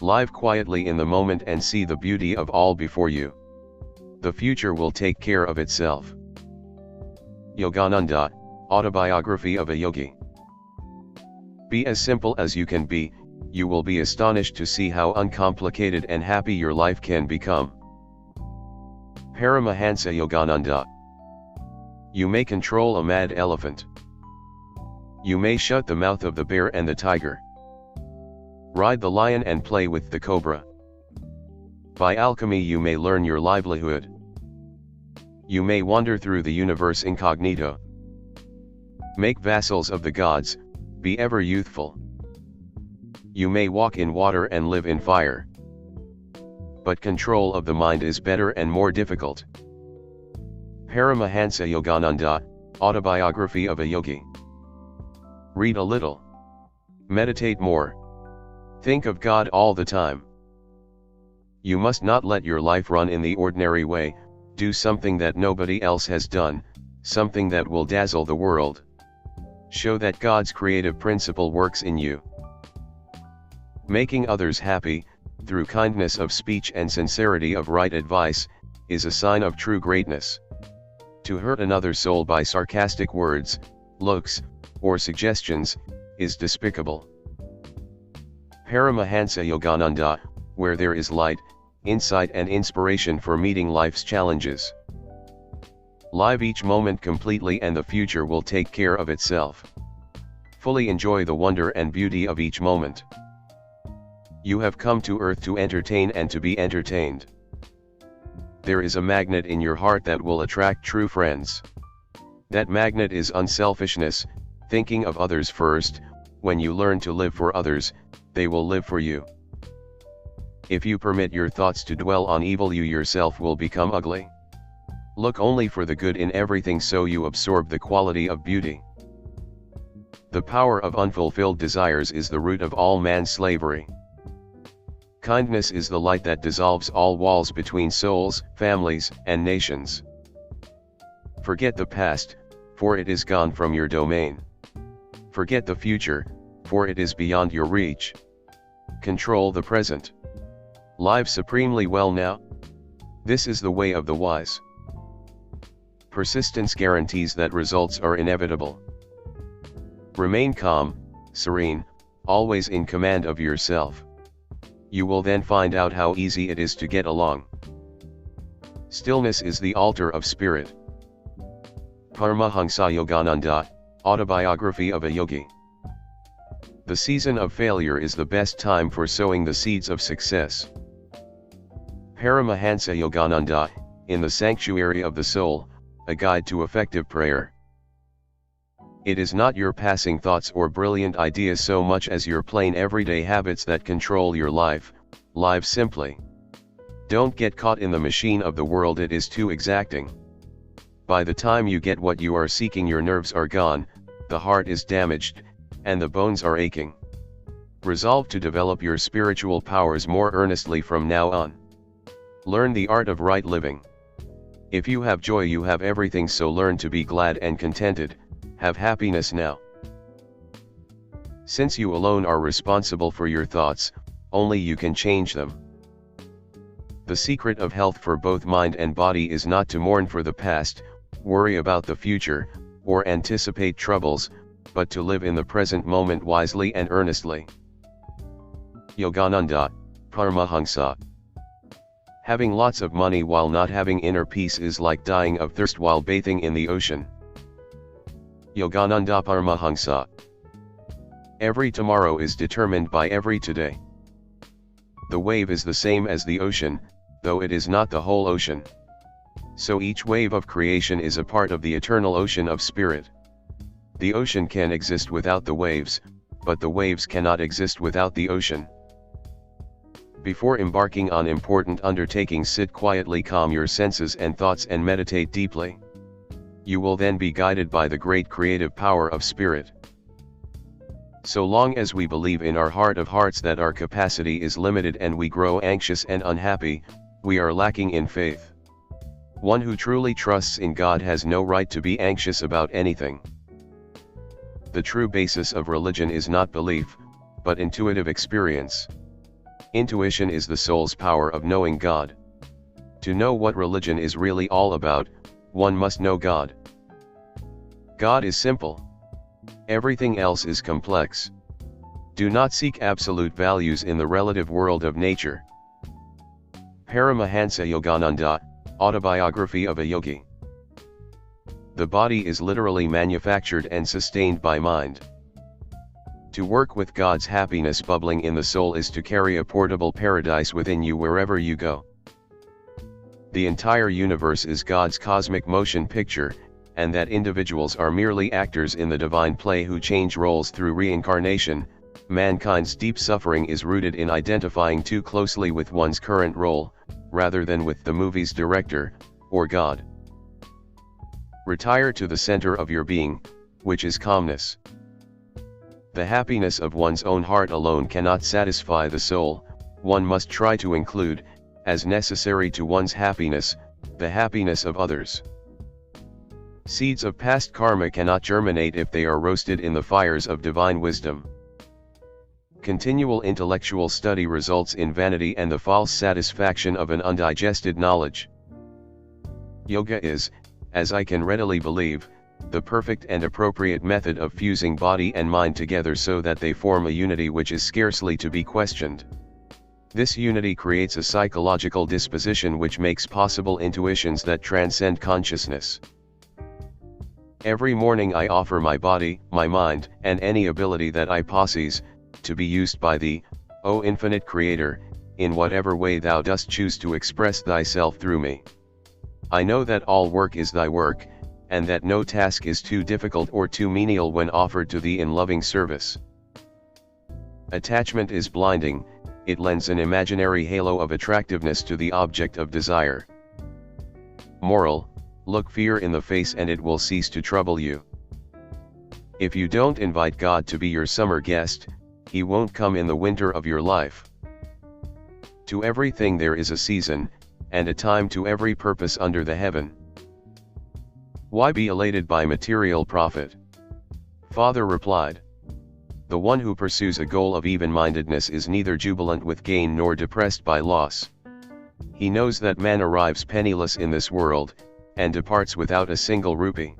Live quietly in the moment and see the beauty of all before you. The future will take care of itself. Yogananda, Autobiography of a Yogi. Be as simple as you can be, you will be astonished to see how uncomplicated and happy your life can become. Paramahansa Yogananda. You may control a mad elephant. You may shut the mouth of the bear and the tiger. Ride the lion and play with the cobra. By alchemy you may learn your livelihood. You may wander through the universe incognito. Make vassals of the gods, be ever youthful. You may walk in water and live in fire. But control of the mind is better and more difficult. Paramahansa Yogananda, Autobiography of a Yogi. Read a little. Meditate more. Think of God all the time. You must not let your life run in the ordinary way, do something that nobody else has done, something that will dazzle the world. Show that God's creative principle works in you. Making others happy, through kindness of speech and sincerity of right advice, is a sign of true greatness. To hurt another soul by sarcastic words, looks, or suggestions, is despicable. Paramahansa Yogananda, where there is light, insight and inspiration for meeting life's challenges. Live each moment completely and the future will take care of itself. Fully enjoy the wonder and beauty of each moment. You have come to earth to entertain and to be entertained. There is a magnet in your heart that will attract true friends. That magnet is unselfishness, thinking of others first. When you learn to live for others, they will live for you. If you permit your thoughts to dwell on evil, you yourself will become ugly. Look only for the good in everything so you absorb the quality of beauty. The power of unfulfilled desires is the root of all man's slavery. Kindness is the light that dissolves all walls between souls, families, and nations. Forget the past, for it is gone from your domain. Forget the future, for it is beyond your reach. Control the present. Live supremely well now. This is the way of the wise. Persistence guarantees that results are inevitable. Remain calm, serene, always in command of yourself. You will then find out how easy it is to get along. Stillness is the altar of spirit. Paramahansa Yogananda, Autobiography of a Yogi. The season of failure is the best time for sowing the seeds of success. Paramahansa Yogananda, in the Sanctuary of the Soul, a guide to effective prayer. It is not your passing thoughts or brilliant ideas so much as your plain everyday habits that control your life. Live simply. Don't get caught in the machine of the world, it is too exacting. By the time you get what you are seeking, your nerves are gone, the heart is damaged, and the bones are aching. Resolve to develop your spiritual powers more earnestly from now on. Learn the art of right living. If you have joy, you have everything, so learn to be glad and contented. Have happiness now. Since you alone are responsible for your thoughts, only you can change them. The secret of health for both mind and body is not to mourn for the past, worry about the future, or anticipate troubles, but to live in the present moment wisely and earnestly. Yogananda, Paramahansa. Having lots of money while not having inner peace is like dying of thirst while bathing in the ocean. Yogananda Paramahansa. Every tomorrow is determined by every today. The wave is the same as the ocean, though it is not the whole ocean. So each wave of creation is a part of the eternal ocean of spirit. The ocean can exist without the waves, but the waves cannot exist without the ocean. Before embarking on important undertakings, sit quietly, calm your senses and thoughts and meditate deeply. You will then be guided by the great creative power of spirit. So long as we believe in our heart of hearts that our capacity is limited and we grow anxious and unhappy, we are lacking in faith. One who truly trusts in God has no right to be anxious about anything. The true basis of religion is not belief, but intuitive experience. Intuition is the soul's power of knowing God. To know what religion is really all about, one must know God. God is simple. Everything else is complex. Do not seek absolute values in the relative world of nature. Paramahansa Yogananda, Autobiography of a Yogi. The body is literally manufactured and sustained by mind. To work with God's happiness bubbling in the soul is to carry a portable paradise within you wherever you go. The entire universe is God's cosmic motion picture, and that individuals are merely actors in the divine play who change roles through reincarnation. Mankind's deep suffering is rooted in identifying too closely with one's current role, rather than with the movie's director, or God. Retire to the center of your being, which is calmness. The happiness of one's own heart alone cannot satisfy the soul, one must try to include, as necessary to one's happiness, the happiness of others. Seeds of past karma cannot germinate if they are roasted in the fires of divine wisdom. Continual intellectual study results in vanity and the false satisfaction of an undigested knowledge. Yoga is, as I can readily believe, the perfect and appropriate method of fusing body and mind together so that they form a unity which is scarcely to be questioned. This unity creates a psychological disposition which makes possible intuitions that transcend consciousness. Every morning I offer my body, my mind, and any ability that I possess, to be used by Thee, O Infinite Creator, in whatever way Thou dost choose to express Thyself through me. I know that all work is Thy work, and that no task is too difficult or too menial when offered to Thee in loving service. Attachment is blinding, it lends an imaginary halo of attractiveness to the object of desire. Moral: look fear in the face and it will cease to trouble you. If you don't invite God to be your summer guest, He won't come in the winter of your life. To everything there is a season, and a time to every purpose under the heaven. Why be elated by material profit? Father replied. The one who pursues a goal of even-mindedness is neither jubilant with gain nor depressed by loss. He knows that man arrives penniless in this world, and departs without a single rupee.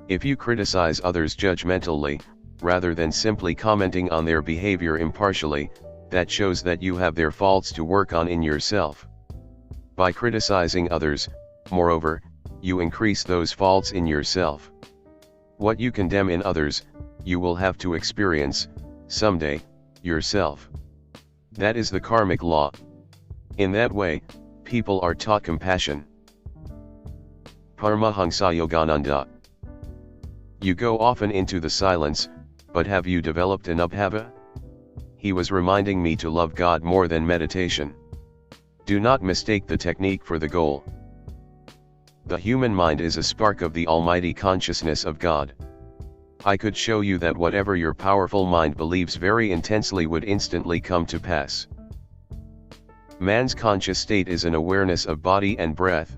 If you criticize others judgmentally, rather than simply commenting on their behavior impartially, that shows that you have their faults to work on in yourself. By criticizing others, moreover, you increase those faults in yourself. What you condemn in others, you will have to experience, someday, yourself. That is the karmic law. In that way, people are taught compassion. Paramahansa Yogananda. You go often into the silence, but have you developed an abhava? He was reminding me to love God more than meditation. Do not mistake the technique for the goal. The human mind is a spark of the almighty consciousness of God. I could show you that whatever your powerful mind believes very intensely would instantly come to pass. Man's conscious state is an awareness of body and breath.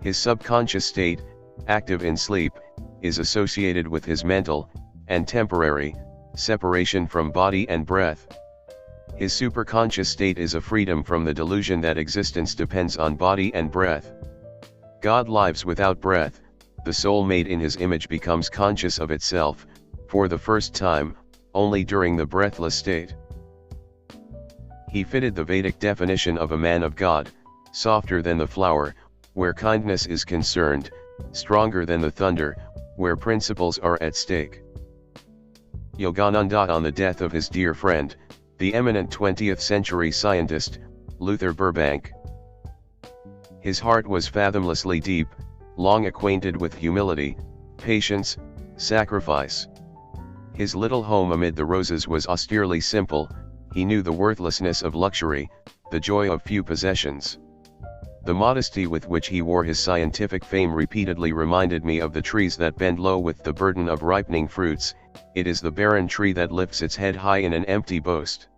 His subconscious state, active in sleep, is associated with his mental, and temporary, separation from body and breath. His superconscious state is a freedom from the delusion that existence depends on body and breath. God lives without breath. The soul made in His image becomes conscious of itself, for the first time, only during the breathless state. He fitted the Vedic definition of a man of God, softer than the flower, where kindness is concerned, stronger than the thunder, where principles are at stake. Yogananda on the death of his dear friend, the eminent 20th century scientist, Luther Burbank. His heart was fathomlessly deep, long acquainted with humility, patience, sacrifice. His little home amid the roses was austerely simple. He knew the worthlessness of luxury, the joy of few possessions. The modesty with which he wore his scientific fame repeatedly reminded me of the trees that bend low with the burden of ripening fruits. It is the barren tree that lifts its head high in an empty boast.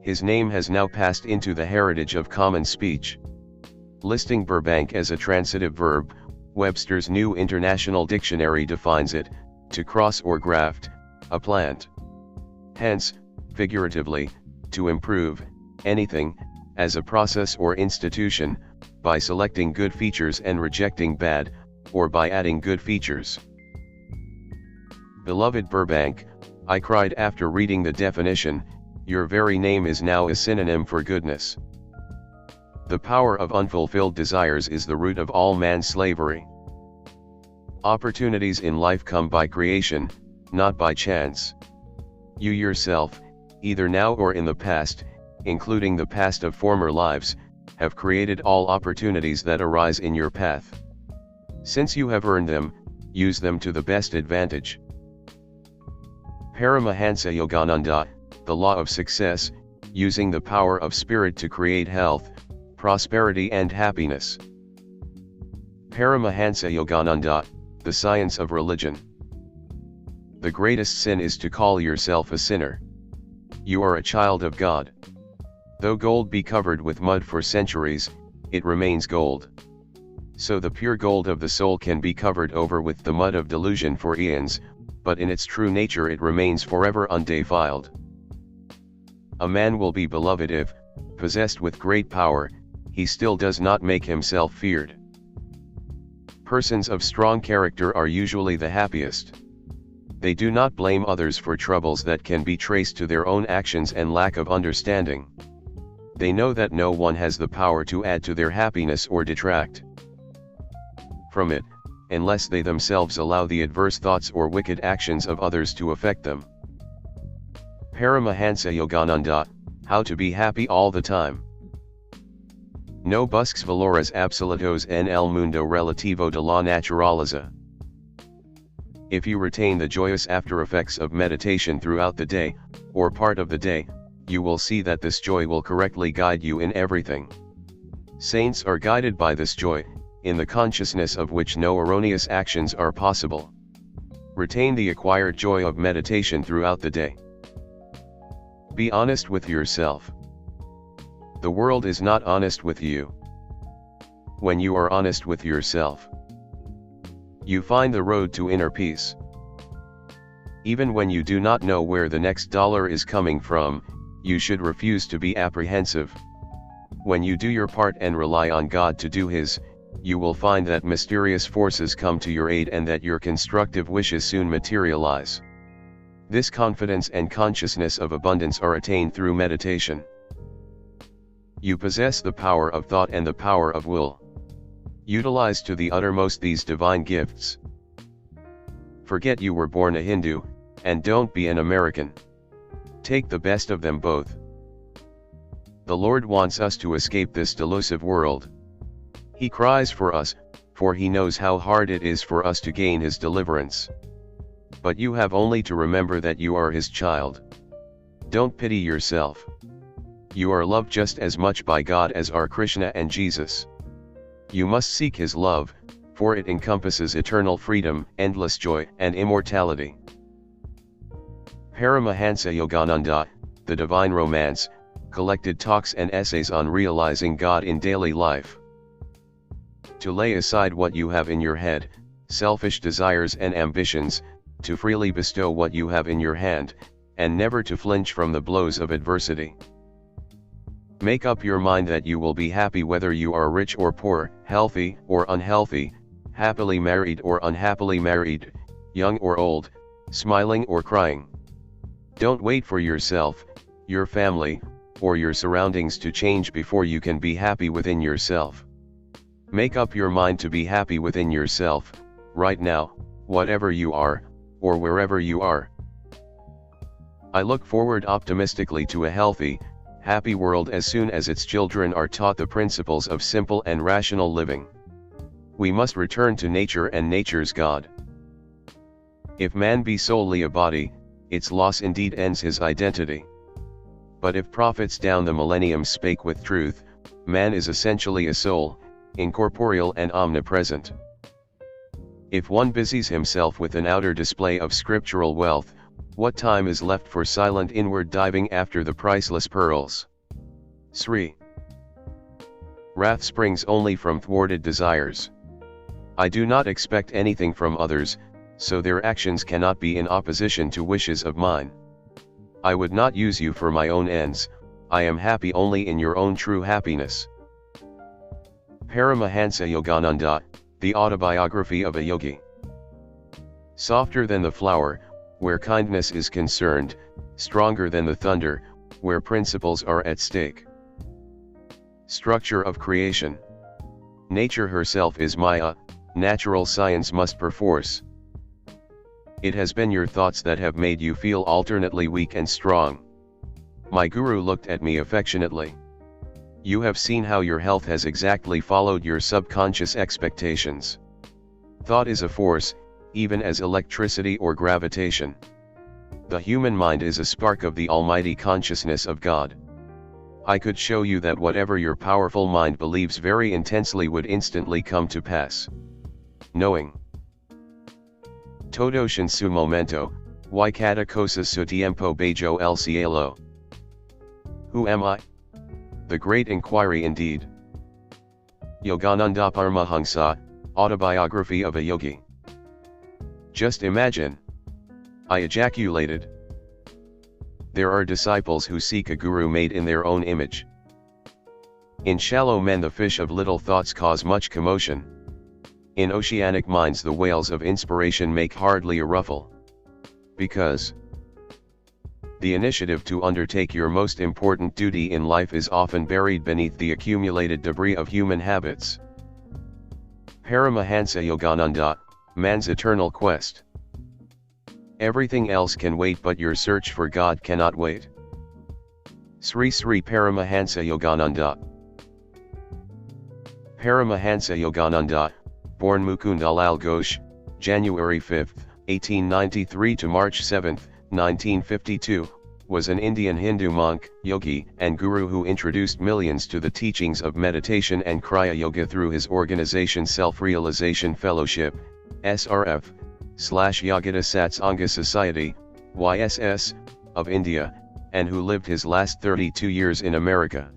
His name has now passed into the heritage of common speech. Listing Burbank as a transitive verb, Webster's New International Dictionary defines it, to cross or graft, a plant. Hence, figuratively, to improve anything, as a process or institution, by selecting good features and rejecting bad, or by adding good features. Beloved Burbank, I cried after reading the definition, your very name is now a synonym for goodness. The power of unfulfilled desires is the root of all man's slavery. Opportunities in life come by creation, not by chance. You yourself, either now or in the past, including the past of former lives, have created all opportunities that arise in your path. Since you have earned them, use them to the best advantage. Paramahansa Yogananda, The Law of Success, using the power of spirit to create health, prosperity and happiness. Paramahansa Yogananda, The Science of Religion. The greatest sin is to call yourself a sinner. You are a child of God. Though gold be covered with mud for centuries, it remains gold. So the pure gold of the soul can be covered over with the mud of delusion for eons, but in its true nature it remains forever undefiled. A man will be beloved if, possessed with great power, he still does not make himself feared. Persons of strong character are usually the happiest. They do not blame others for troubles that can be traced to their own actions and lack of understanding. They know that no one has the power to add to their happiness or detract from it, unless they themselves allow the adverse thoughts or wicked actions of others to affect them. Paramahansa Yogananda, How to be happy all the time. No busques valores absolutos en el mundo relativo de la naturaleza. If you retain the joyous after effects of meditation throughout the day, or part of the day, you will see that this joy will correctly guide you in everything. Saints are guided by this joy, in the consciousness of which no erroneous actions are possible. Retain the acquired joy of meditation throughout the day. Be honest with yourself. The world is not honest with you. When you are honest with yourself, you find the road to inner peace. Even when you do not know where the next dollar is coming from, you should refuse to be apprehensive. When you do your part and rely on God to do His, you will find that mysterious forces come to your aid and that your constructive wishes soon materialize. This confidence and consciousness of abundance are attained through meditation. You possess the power of thought and the power of will. Utilize to the uttermost these divine gifts. Forget you were born a Hindu, and don't be an American. Take the best of them both. The Lord wants us to escape this delusive world. He cries for us, for He knows how hard it is for us to gain His deliverance. But you have only to remember that you are His child. Don't pity yourself. You are loved just as much by God as are Krishna and Jesus. You must seek His love, for it encompasses eternal freedom, endless joy, and immortality. Paramahansa Yogananda, The Divine Romance, collected talks and essays on realizing God in daily life. To lay aside what you have in your head, selfish desires and ambitions, to freely bestow what you have in your hand, and never to flinch from the blows of adversity. Make up your mind that you will be happy whether you are rich or poor, healthy or unhealthy, happily married or unhappily married, young or old, smiling or crying. Don't wait for yourself, your family, or your surroundings to change before you can be happy within yourself. Make up your mind to be happy within yourself, right now, whatever you are, or wherever you are. I look forward optimistically to a healthy, happy world as soon as its children are taught the principles of simple and rational living. We must return to nature and nature's God. If man be solely a body, its loss indeed ends his identity. But if prophets down the millennium spake with truth, man is essentially a soul, incorporeal and omnipresent. If one busies himself with an outer display of scriptural wealth, what time is left for silent inward diving after the priceless pearls? Sri. Wrath springs only from thwarted desires. I do not expect anything from others, so their actions cannot be in opposition to wishes of mine. I would not use you for my own ends, I am happy only in your own true happiness. Paramahansa Yogananda, the autobiography of a yogi. Softer than the flower, where kindness is concerned, stronger than the thunder, where principles are at stake. Structure of creation. Nature herself is Maya, natural science must perforce. It has been your thoughts that have made you feel alternately weak and strong. My guru looked at me affectionately. You have seen how your health has exactly followed your subconscious expectations. Thought is a force, even as electricity or gravitation. The human mind is a spark of the almighty consciousness of God. I could show you that whatever your powerful mind believes very intensely would instantly come to pass. Knowing. Todo en su momento, y cada cosa su tiempo bajo el cielo. Who am I? The great inquiry indeed. Yogananda Paramahansa, autobiography of a yogi. Just imagine. I ejaculated. There are disciples who seek a guru made in their own image. In shallow men the fish of little thoughts cause much commotion. In oceanic minds the whales of inspiration make hardly a ruffle. Because the initiative to undertake your most important duty in life is often buried beneath the accumulated debris of human habits. Paramahansa Yogananda, man's eternal quest. Everything else can wait, but your search for God cannot wait. Sri Sri Paramahansa Yogananda. Paramahansa Yogananda, born Mukundalal Ghosh, January 5, 1893 to March 7, 1952, was an Indian Hindu monk, yogi, and guru who introduced millions to the teachings of meditation and Kriya Yoga through his organization Self-Realization Fellowship, SRF, /Yogita Satsanga Society, YSS, of India, and who lived his last 32 years in America.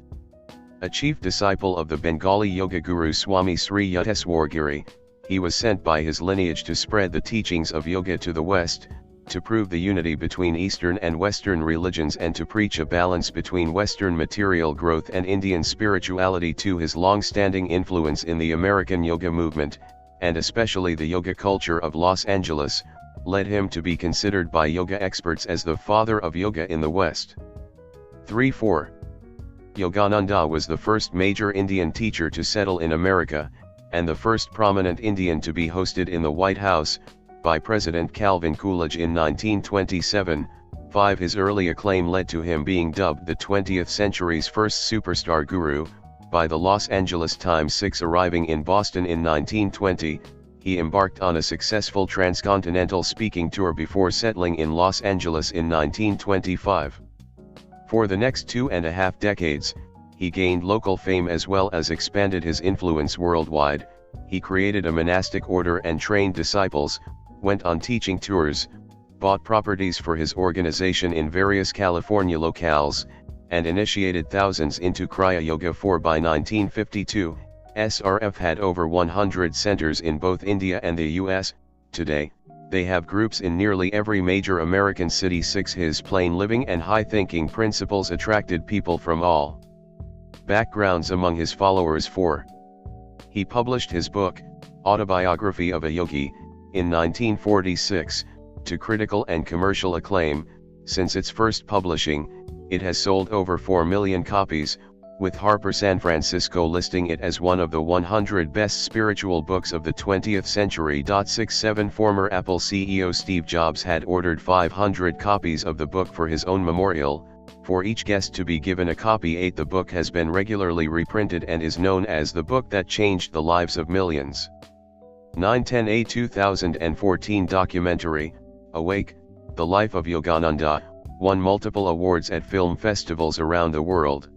A chief disciple of the Bengali yoga guru Swami Sri Yukteswargiri, he was sent by his lineage to spread the teachings of yoga to the West, to prove the unity between Eastern and Western religions and to preach a balance between Western material growth and Indian spirituality. To his long-standing influence in the American yoga movement, and especially the yoga culture of Los Angeles, led him to be considered by yoga experts as the father of yoga in the West. 3-4. Yogananda was the first major Indian teacher to settle in America, and the first prominent Indian to be hosted in the White House, by President Calvin Coolidge in 1927. 5. His early acclaim led to him being dubbed the 20th century's first superstar guru, by the Los Angeles Times. 6. Arriving in Boston in 1920, he embarked on a successful transcontinental speaking tour before settling in Los Angeles in 1925. For the next 2.5 decades, he gained local fame as well as expanded his influence worldwide. He created a monastic order and trained disciples, went on teaching tours, bought properties for his organization in various California locales, and initiated thousands into Kriya Yoga. 4. By 1952, SRF had over 100 centers in both India and the US. Today, they have groups in nearly every major American city. 6. His plain living and high-thinking principles attracted people from all backgrounds among his followers. 4. He published his book, Autobiography of a Yogi, in 1946, to critical and commercial acclaim. Since its first publishing, it has sold over 4 million copies, with Harper San Francisco listing it as one of the 100 best spiritual books of the 20th century. 6-7. Former Apple CEO Steve Jobs had ordered 500 copies of the book for his own memorial, for each guest to be given a copy. 8. The book has been regularly reprinted and is known as the book that changed the lives of millions. 9-10. A 2014 documentary, Awake, The Life of Yogananda, won multiple awards at film festivals around the world.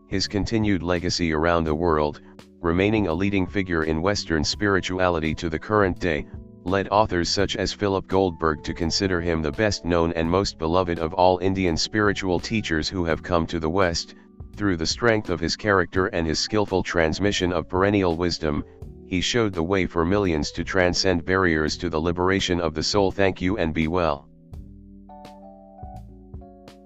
His continued legacy around the world, remaining a leading figure in Western spirituality to the current day, led authors such as Philip Goldberg to consider him the best known and most beloved of all Indian spiritual teachers who have come to the West. Through the strength of his character and his skillful transmission of perennial wisdom, he showed the way for millions to transcend barriers to the liberation of the soul. Thank you and be well.